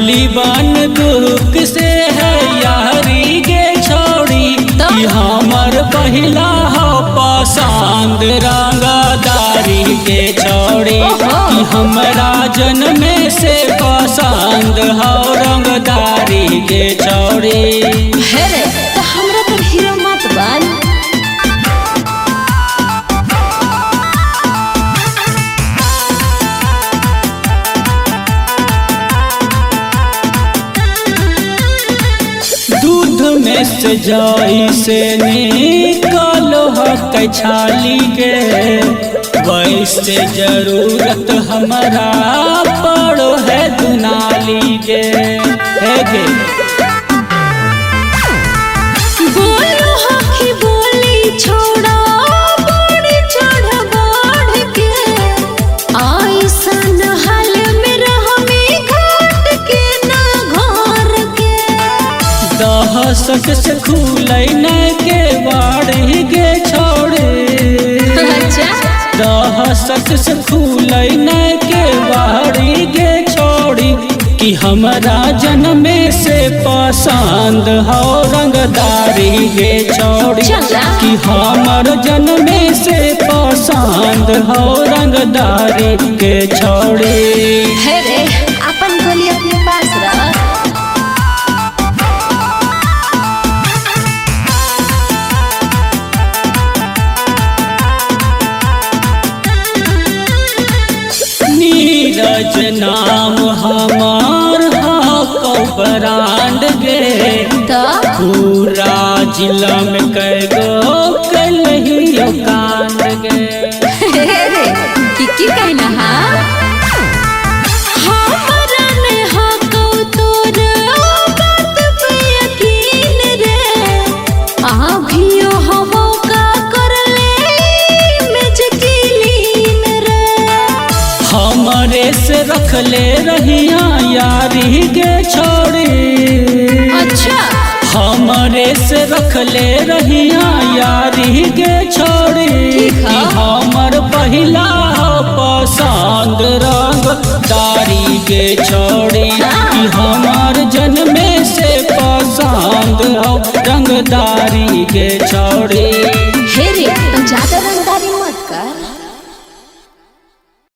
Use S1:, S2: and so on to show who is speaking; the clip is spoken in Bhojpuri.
S1: गैली बन दुख से है यारी के छोड़ी कि हमर पहिला हो पसंद रंगदारी के छोड़ी कि हमरा जन्म से पसंद हो रंगदारी के छोड़ी।
S2: हेरे तो हमरा तो हीरो मत बन।
S1: दूध में से जाई से निकालो हक छाली के वैसे जरूरत हमारा पड़ो है दुनाली के। है गे
S2: बोलो हकी बोली छोड़ा बड़ी चढ़ बढ़ के ऐसन हाल में हमें घाट के ना घर के।
S1: दहशत से खुलै न के बाड़ी के छोड़े।
S2: अच्छा
S1: दहशत से खुलै न के बाड़ी के छोड़ी कि हमरा जन्म से पसंद हो रंगदारी के छोड़ी कि हमर जन्म से पसंद हो रंगदारी के छोड़ी।
S2: है रे अपन गोली अपने पास रख।
S1: नीरज नाम हमार ब्रांड गे पूरा जिला में कैगो कलहियो कांड गे।
S2: रे की कहना हमरा ने हको तोर बात पे यकीन रे अभियो हमो का कर ले में जकीलीन रे।
S1: हमरे से रख ले रहिया यारी के छोड़ी।
S2: अच्छा
S1: हमरे से रख ले रहिया यारी के छोड़ी कि हमर पहिला पसंद रंगदारी के छोड़ी कि हमर जन्म से पसंद हो रंगदारी के छोड़ी।
S2: हे रे तुम ज्यादा